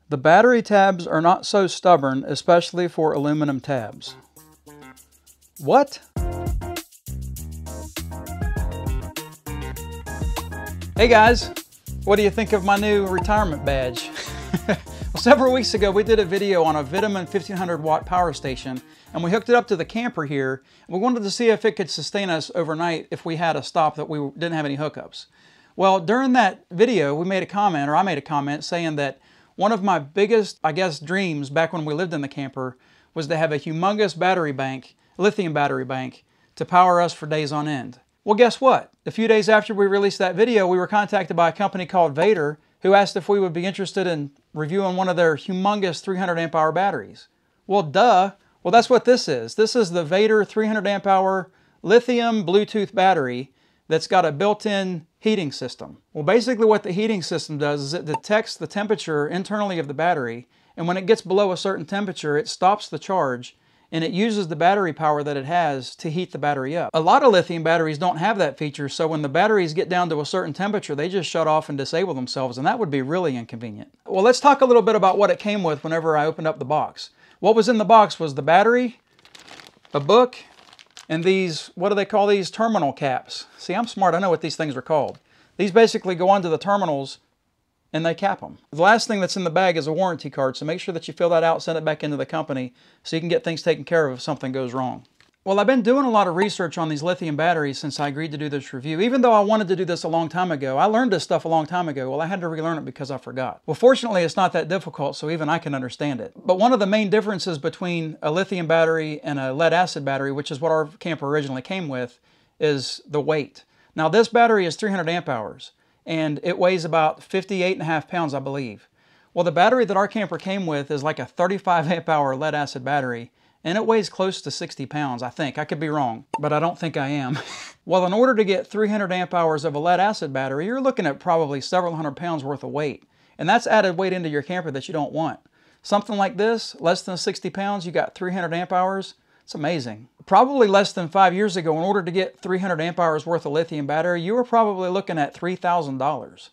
The battery tabs are not so stubborn, especially for aluminum tabs. What? Hey guys, what do you think of my new retirement badge? Well, several weeks ago we did a video on a Vitamin 1500 watt power station, and we hooked it up to the camper here. We wanted to see if it could sustain us overnight if we had a stop that we didn't have any hookups. Well, during that video we made a comment, or I made a comment, saying that one of my biggest, I guess, dreams back when we lived in the camper was to have a humongous battery bank, lithium battery bank, to power us for days on end. Well, guess what? A few days after we released that video, we were contacted by a company called Vatrer, who asked if we would be interested in reviewing one of their humongous 300 amp hour batteries. Well, duh. Well, that's what this is. This is the Vatrer 300 amp hour lithium Bluetooth battery that's got a built-in heating system. Well, basically what the heating system does is it detects the temperature internally of the battery, and when it gets below a certain temperature, it stops the charge, and it uses the battery power that it has to heat the battery up. A lot of lithium batteries don't have that feature, so when the batteries get down to a certain temperature, they just shut off and disable themselves, and that would be really inconvenient. Well, let's talk a little bit about what it came with whenever I opened up the box. What was in the box was the battery, a book, and these, what do they call these? Terminal caps. See, I'm smart, I know what these things are called. These basically go onto the terminals and they cap them. The last thing that's in the bag is a warranty card, so make sure that you fill that out, send it back into the company so you can get things taken care of if something goes wrong. Well, I've been doing a lot of research on these lithium batteries since I agreed to do this review. Even though I wanted to do this a long time ago, I learned this stuff a long time ago. Well, I had to relearn it because I forgot. Well, fortunately, it's not that difficult, so even I can understand it. But one of the main differences between a lithium battery and a lead acid battery, which is what our camper originally came with, is the weight. Now, this battery is 300 amp hours. And it weighs about 58.5 pounds, I believe. Well, the battery that our camper came with is like a 35 amp hour lead acid battery, and it weighs close to 60 pounds, I think. I could be wrong, but I don't think I am. Well, in order to get 300 amp hours of a lead acid battery, you're looking at probably several hundred pounds worth of weight. And that's added weight into your camper that you don't want. Something like this, less than 60 pounds, you got 300 amp hours. It's amazing. Probably less than 5 years ago, in order to get 300 amp hours worth of lithium battery, you were probably looking at $3,000.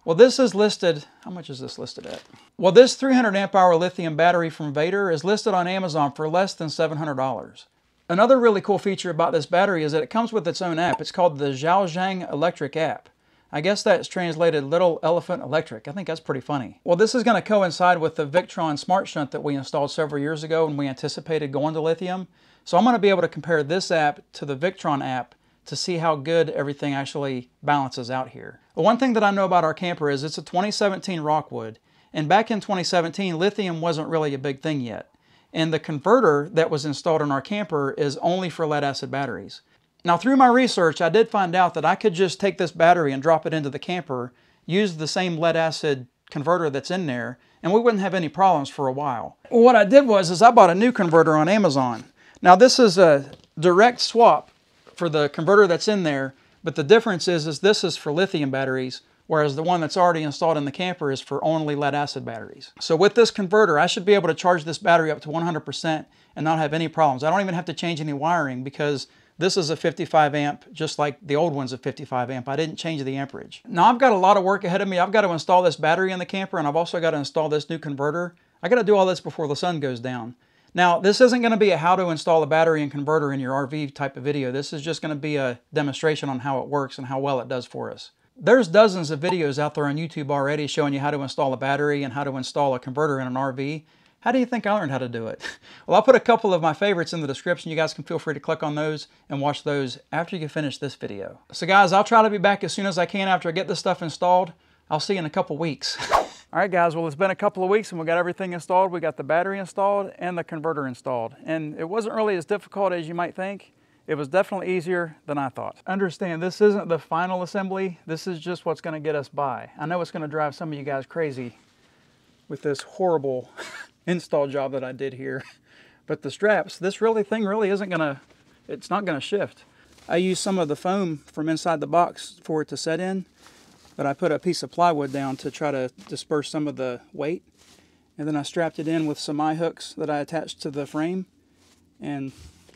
Well, this is listed, how much is this listed at? Well, this 300 amp hour lithium battery from Vatrer is listed on Amazon for less than $700. Another really cool feature about this battery is that it comes with its own app. It's called the Zhaozhang Electric app. I guess that's translated Little Elephant Electric. I think that's pretty funny. Well, this is going to coincide with the Victron Smart Shunt that we installed several years ago when we anticipated going to lithium. So I'm going to be able to compare this app to the Victron app to see how good everything actually balances out here. The one thing that I know about our camper is it's a 2017 Rockwood. And back in 2017, lithium wasn't really a big thing yet. And the converter that was installed in our camper is only for lead acid batteries. Now, through my research, I did find out that I could just take this battery and drop it into the camper, use the same lead acid converter that's in there, and we wouldn't have any problems for a while. Well, what I did was I bought a new converter on Amazon. Now, this is a direct swap for the converter that's in there, but the difference is this is for lithium batteries, whereas the one that's already installed in the camper is for only lead acid batteries. So with this converter, I should be able to charge this battery up to 100% and not have any problems. I don't even have to change any wiring because this is a 55 amp, just like the old one's a 55 amp. I didn't change the amperage. Now I've got a lot of work ahead of me. I've got to install this battery in the camper, and I've also got to install this new converter. I got to do all this before the sun goes down. Now, this isn't going to be a how to install a battery and converter in your RV type of video. This is just going to be a demonstration on how it works and how well it does for us. There's dozens of videos out there on YouTube already showing you how to install a battery and how to install a converter in an RV. How do you think I learned how to do it? Well, I'll put a couple of my favorites in the description. You guys can feel free to click on those and watch those after you finish this video. So guys, I'll try to be back as soon as I can after I get this stuff installed. I'll see you in a couple weeks. All right, guys, well, it's been a couple of weeks and we got everything installed. We got the battery installed and the converter installed. And it wasn't really as difficult as you might think. It was definitely easier than I thought. Understand, this isn't the final assembly. This is just what's gonna get us by. I know it's gonna drive some of you guys crazy with this horrible install job that I did here. But the straps, this thing really isn't gonna, it's not gonna shift. I used some of the foam from inside the box for it to set in, but I put a piece of plywood down to try to disperse some of the weight. And then I strapped it in with some eye hooks that I attached to the frame and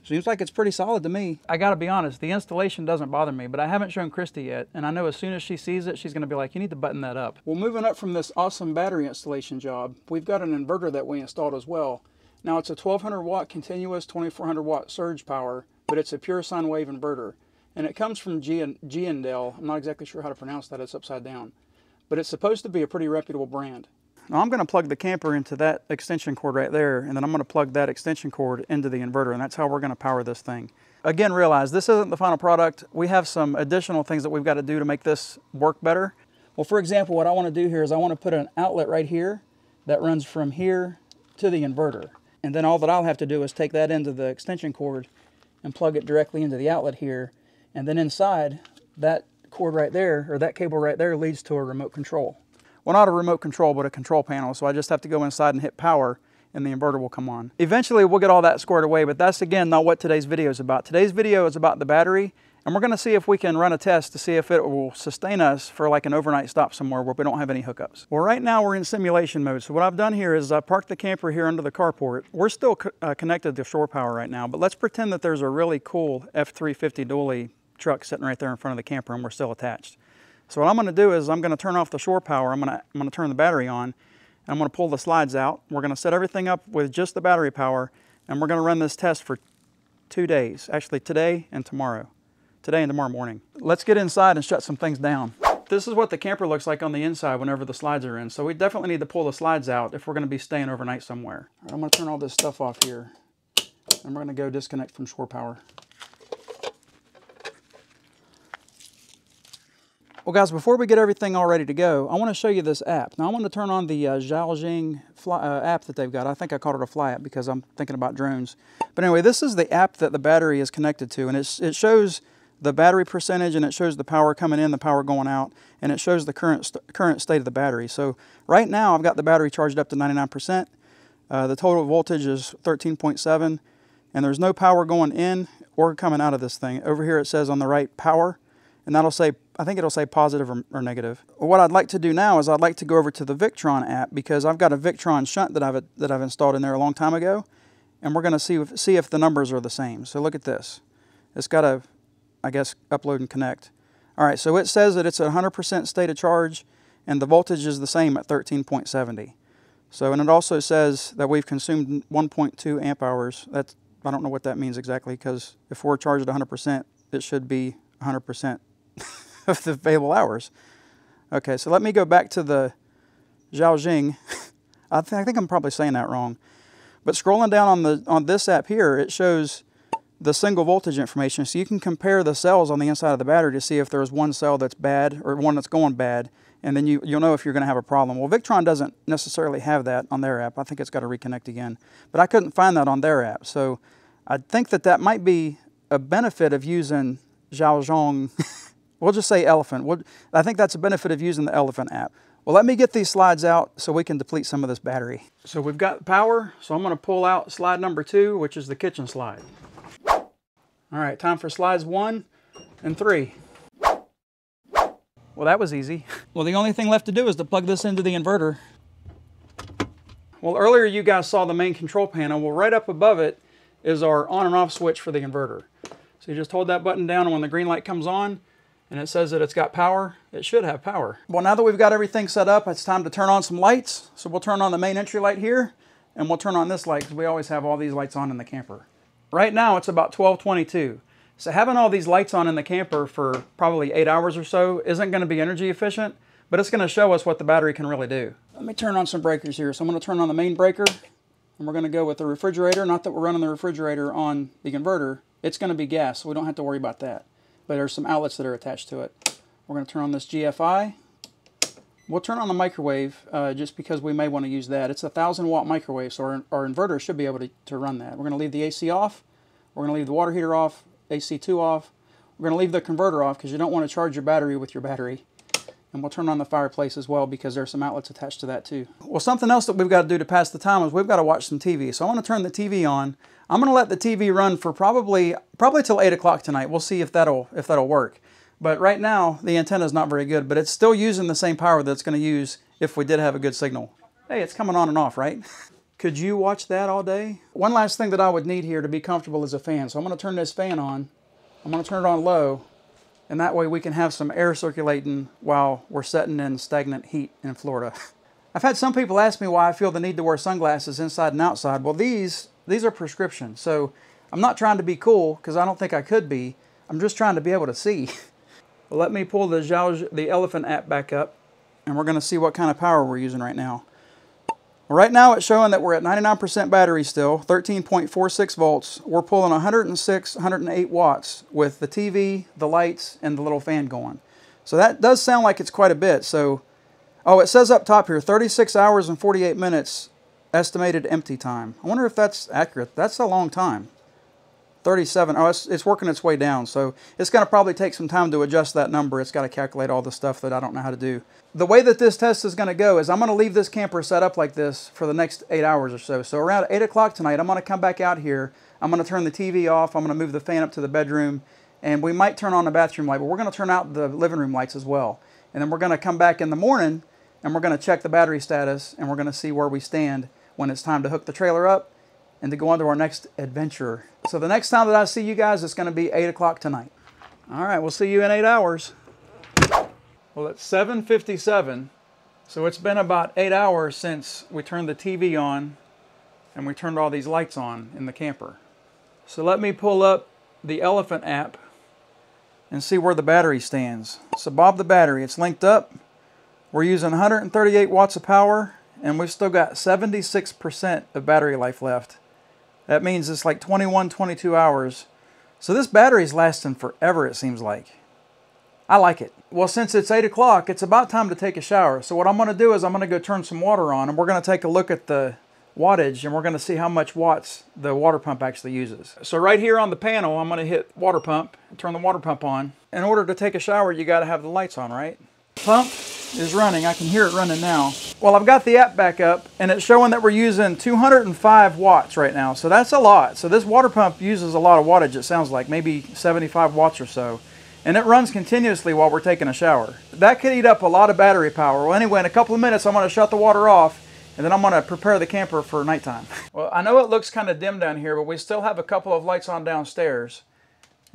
Seems like it's pretty solid to me. I gotta be honest, the installation doesn't bother me, but I haven't shown Christy yet, and I know as soon as she sees it, she's gonna be like, you need to button that up. Well, moving up from this awesome battery installation job, we've got an inverter that we installed as well. Now it's a 1200 watt continuous 2400 watt surge power, but it's a pure sine wave inverter. And it comes from G&Del. I'm not exactly sure how to pronounce that, it's upside down. But it's supposed to be a pretty reputable brand. Now I'm going to plug the camper into that extension cord right there, and then I'm going to plug that extension cord into the inverter, and that's how we're going to power this thing. Again, realize this isn't the final product. We have some additional things that we've got to do to make this work better. Well, for example, what I want to do here is I want to put an outlet right here that runs from here to the inverter. And then all that I'll have to do is take that into the extension cord and plug it directly into the outlet here. And then inside, that cord right there, or that cable right there, leads to a remote control. Well, not a remote control, but a control panel. So I just have to go inside and hit power, and the inverter will come on. Eventually, we'll get all that squared away, but that's, again, not what today's video is about. Today's video is about the battery, and we're going to see if we can run a test to see if it will sustain us for like an overnight stop somewhere where we don't have any hookups. Well, right now, we're in simulation mode. So what I've done here is I parked the camper here under the carport. We're still connected to shore power right now, but let's pretend that there's a really cool F350 dually truck sitting right there in front of the camper, and we're still attached. So what I'm going to do is I'm going to turn off the shore power. I'm going to turn the battery on, and I'm going to pull the slides out. We're going to set everything up with just the battery power, and we're going to run this test for 2 days. Actually, today and tomorrow. Today and tomorrow morning. Let's get inside and shut some things down. This is what the camper looks like on the inside whenever the slides are in. So we definitely need to pull the slides out if we're going to be staying overnight somewhere. All right, I'm going to turn all this stuff off here, and we're going to go disconnect from shore power. Well guys, before we get everything all ready to go, I want to show you this app. Now I want to turn on the Xiaojing app that they've got. I think I called it a fly app because I'm thinking about drones. But anyway, this is the app that the battery is connected to, and it shows the battery percentage, and it shows the power coming in, the power going out, and it shows the current state of the battery. So right now I've got the battery charged up to 99%. The total voltage is 13.7, and there's no power going in or coming out of this thing. Over here it says on the right power, and that'll say, I think it'll say positive or negative. What I'd like to do now is I'd like to go over to the Victron app, because I've got a Victron shunt that I've installed in there a long time ago, and we're going to see if the numbers are the same. So look at this. It's got to, I guess, upload and connect. All right, so it says that it's at 100% state of charge, and the voltage is the same at 13.70. So, and it also says that we've consumed 1.2 amp hours. That's, I don't know what that means exactly, because if we're charged at 100%, it should be 100% of the available hours. Okay, so let me go back to the Xiaojing. I think I'm probably saying that wrong. But scrolling down on this app here, it shows the single voltage information. So you can compare the cells on the inside of the battery to see if there's one cell that's bad or one that's going bad, and then you'll know if you're going to have a problem. Well, Victron doesn't necessarily have that on their app. I think it's got to reconnect again. But I couldn't find that on their app. So I think that might be a benefit of using Xiaojing. We'll just say Elephant. I think that's a benefit of using the Elephant app. Well, let me get these slides out so we can deplete some of this battery. So we've got power, so I'm going to pull out slide number 2, which is the kitchen slide. All right, time for slides 1 and 3. Well, that was easy. Well, the only thing left to do is to plug this into the inverter. Well, earlier you guys saw the main control panel. Well, right up above it is our on and off switch for the inverter. So you just hold that button down, and when the green light comes on, and it says that it's got power, it should have power. Well, now that we've got everything set up, it's time to turn on some lights. So we'll turn on the main entry light here, and we'll turn on this light, because we always have all these lights on in the camper. Right now, it's about 12:22. So having all these lights on in the camper for probably 8 hours or so isn't going to be energy efficient, but it's going to show us what the battery can really do. Let me turn on some breakers here. So I'm going to turn on the main breaker, and we're going to go with the refrigerator. Not that we're running the refrigerator on the inverter. It's going to be gas, so we don't have to worry about that. But there's some outlets that are attached to it. We're going to turn on this GFI. We'll turn on the microwave just because we may want to use that. It's a 1,000-watt microwave, so our inverter should be able to run that. We're going to leave the AC off. We're going to leave the water heater off, AC2 off. We're going to leave the converter off because you don't want to charge your battery with your battery. And we'll turn on the fireplace as well because there's some outlets attached to that too. Well, something else that we've got to do to pass the time is we've got to watch some TV. So I want to turn the TV on. I'm going to let the TV run for probably till 8 o'clock tonight. We'll see if that'll work. But right now, the antenna is not very good, but it's still using the same power that it's going to use if we did have a good signal. Hey, it's coming on and off, right? Could you watch that all day? One last thing that I would need here to be comfortable is a fan. So I'm going to turn this fan on. I'm going to turn it on low, and that way we can have some air circulating while we're sitting in stagnant heat in Florida. I've had some people ask me why I feel the need to wear sunglasses inside and outside. Well, these are prescription. So I'm not trying to be cool, because I don't think I could be. I'm just trying to be able to see. Well, let me pull the Elephant app back up, and we're going to see what kind of power we're using right now. Well, right now it's showing that we're at 99% battery still, 13.46 volts. We're pulling 106, 108 watts with the TV, the lights, and the little fan going. So that does sound like it's quite a bit. So, oh, it says up top here, 36 hours and 48 minutes estimated empty time. I wonder if that's accurate. That's a long time. 37. Oh, it's working its way down, so it's going to probably take some time to adjust that number. It's got to calculate all the stuff that I don't know how to do. The way that this test is going to go is I'm going to leave this camper set up like this for the next 8 hours or so. So around 8 o'clock tonight, I'm going to come back out here. I'm going to turn the TV off. I'm going to move the fan up to the bedroom, and we might turn on the bathroom light, but we're going to turn out the living room lights as well. And then we're going to come back in the morning, and we're going to check the battery status, and we're going to see where we stand when it's time to hook the trailer up and to go on to our next adventure. So the next time that I see you guys, it's going to be 8 o'clock tonight. All right, we'll see you in 8 hours. Well, it's 7:57, so it's been about 8 hours since we turned the TV on and we turned all these lights on in the camper. So let me pull up the Elephant app and see where the battery stands. So Bob the battery, it's linked up. We're using 138 watts of power, and we've still got 76% of battery life left. That means it's like 21, 22 hours. So this battery's lasting forever, it seems like. I like it. Well, since it's 8 o'clock, it's about time to take a shower. So what I'm going to do is I'm going to go turn some water on, and we're going to take a look at the wattage, and we're going to see how much watts the water pump actually uses. So right here on the panel, I'm going to hit water pump and turn the water pump on. In order to take a shower, you got to have the lights on, right? Pump is running. I can hear it running now. Well, I've got the app back up, and it's showing that we're using 205 watts right now. So that's a lot. So this water pump uses a lot of wattage, it sounds like, maybe 75 watts or so. And it runs continuously while we're taking a shower. That could eat up a lot of battery power. Well, anyway, in a couple of minutes, I'm going to shut the water off, and then I'm going to prepare the camper for nighttime. Well, I know it looks kind of dim down here, but we still have a couple of lights on downstairs.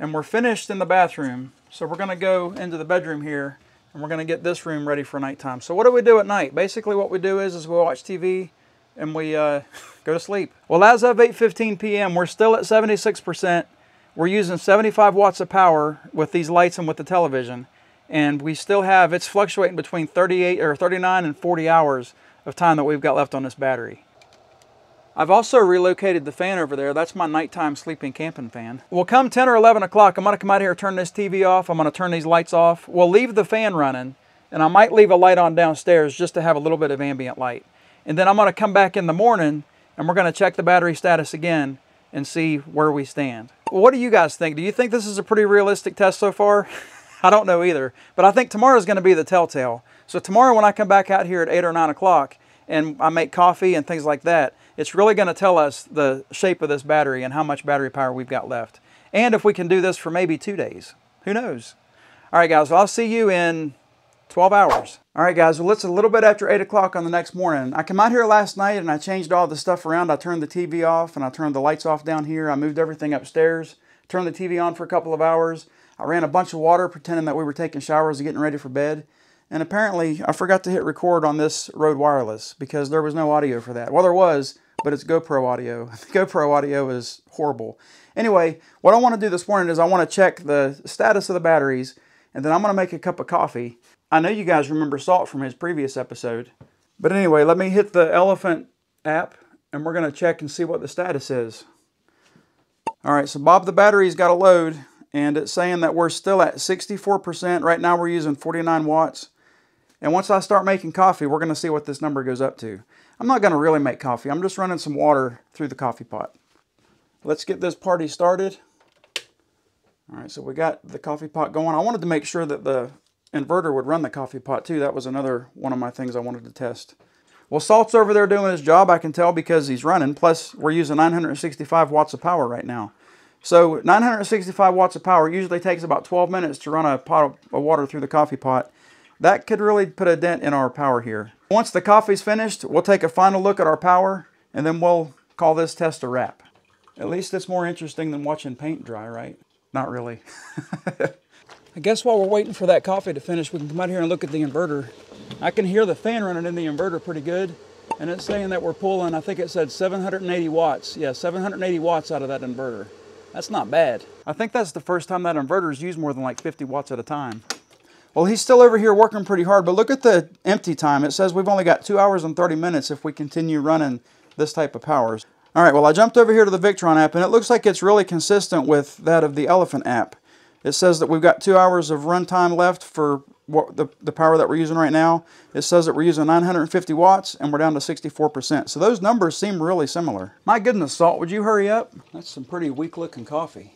And we're finished in the bathroom. So we're going to go into the bedroom here, and we're going to get this room ready for nighttime. So what do we do at night? Basically what we do is we watch TV and we go to sleep. Well, as of 8:15 p.m., we're still at 76%. We're using 75 watts of power with these lights and with the television. And we still have, it's fluctuating between 39 and 40 hours of time that we've got left on this battery. I've also relocated the fan over there. That's my nighttime sleeping camping fan. Well, come 10 or 11 o'clock, I'm going to come out here and turn this TV off. I'm going to turn these lights off. We'll leave the fan running, and I might leave a light on downstairs just to have a little bit of ambient light. And then I'm going to come back in the morning, and we're going to check the battery status again and see where we stand. Well, what do you guys think? Do you think this is a pretty realistic test so far? I don't know either, but I think tomorrow's going to be the telltale. So tomorrow when I come back out here at 8 or 9 o'clock and I make coffee and things like that, it's really going to tell us the shape of this battery and how much battery power we've got left. And if we can do this for maybe 2 days. Who knows? All right, guys, well, I'll see you in 12 hours. All right, guys, well, it's a little bit after 8 o'clock on the next morning. I came out here last night and I changed all the stuff around. I turned the TV off and I turned the lights off down here. I moved everything upstairs, turned the TV on for a couple of hours. I ran a bunch of water pretending that we were taking showers and getting ready for bed. And apparently, I forgot to hit record on this Rode Wireless because there was no audio for that. Well, there was, but it's GoPro audio. GoPro audio is horrible. Anyway, what I want to do this morning is I want to check the status of the batteries, and then I'm going to make a cup of coffee. I know you guys remember Salt from his previous episode. But anyway, let me hit the Elephant app, and we're going to check and see what the status is. All right, so Bob the battery's got a load, and it's saying that we're still at 64%. Right now we're using 49 watts. And once I start making coffee, we're going to see what this number goes up to. I'm not going to really make coffee. I'm just running some water through the coffee pot. Let's get this party started. All right, so we got the coffee pot going. I wanted to make sure that the inverter would run the coffee pot too. That was another one of my things I wanted to test. Well, Salt's over there doing his job, I can tell, because he's running. Plus, we're using 965 watts of power right now. So 965 watts of power usually takes about 12 minutes to run a pot of water through the coffee pot. That could really put a dent in our power here. Once the coffee's finished, we'll take a final look at our power and then we'll call this test a wrap. At least it's more interesting than watching paint dry, right? Not really. I guess while we're waiting for that coffee to finish, we can come out here and look at the inverter. I can hear the fan running in the inverter pretty good, and it's saying that we're pulling, I think it said 780 watts. Yeah, 780 watts out of that inverter. That's not bad. I think that's the first time that inverter's used more than like 50 watts at a time. Well, he's still over here working pretty hard, but look at the empty time. It says we've only got 2 hours and 30 minutes if we continue running this type of powers. All right, well, I jumped over here to the Victron app, and it looks like it's really consistent with that of the Elephant app. It says that we've got 2 hours of runtime left for what the power that we're using right now. It says that we're using 950 watts, and we're down to 64%. So those numbers seem really similar. My goodness, Salt, would you hurry up? That's some pretty weak-looking coffee.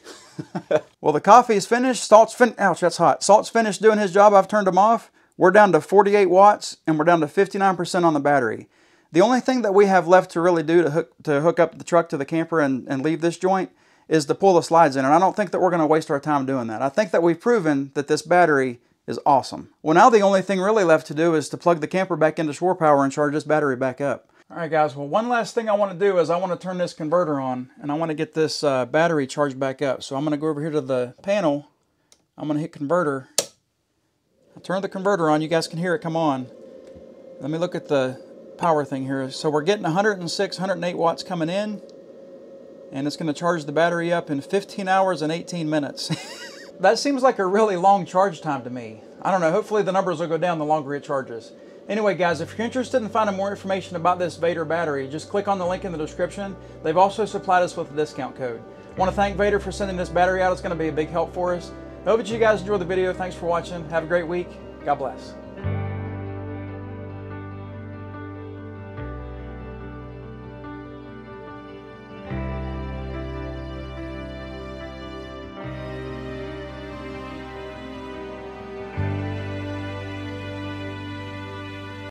Well, the coffee is finished. Salt's ouch, that's hot. Salt's finished doing his job. I've turned him off. We're down to 48 watts, and we're down to 59% on the battery. The only thing that we have left to really do to hook up the truck to the camper and leave this joint is to pull the slides in. And I don't think that we're going to waste our time doing that. I think that we've proven that this battery is awesome. Well, now the only thing really left to do is to plug the camper back into shore power and charge this battery back up. All right, guys. Well, one last thing I want to do is I want to turn this converter on, and I want to get this battery charged back up. So I'm going to go over here to the panel. I'm going to hit converter. I'll turn the converter on. You guys can hear it come on. Let me look at the power thing here. So we're getting 106, 108 watts coming in, and it's going to charge the battery up in 15 hours and 18 minutes. That seems like a really long charge time to me. I don't know, hopefully the numbers will go down the longer it charges. Anyway, guys, if you're interested in finding more information about this Vatrer battery, just click on the link in the description. They've also supplied us with a discount code. I want to thank Vatrer for sending this battery out. It's going to be a big help for us. I hope that you guys enjoyed the video. Thanks for watching. Have a great week. God bless.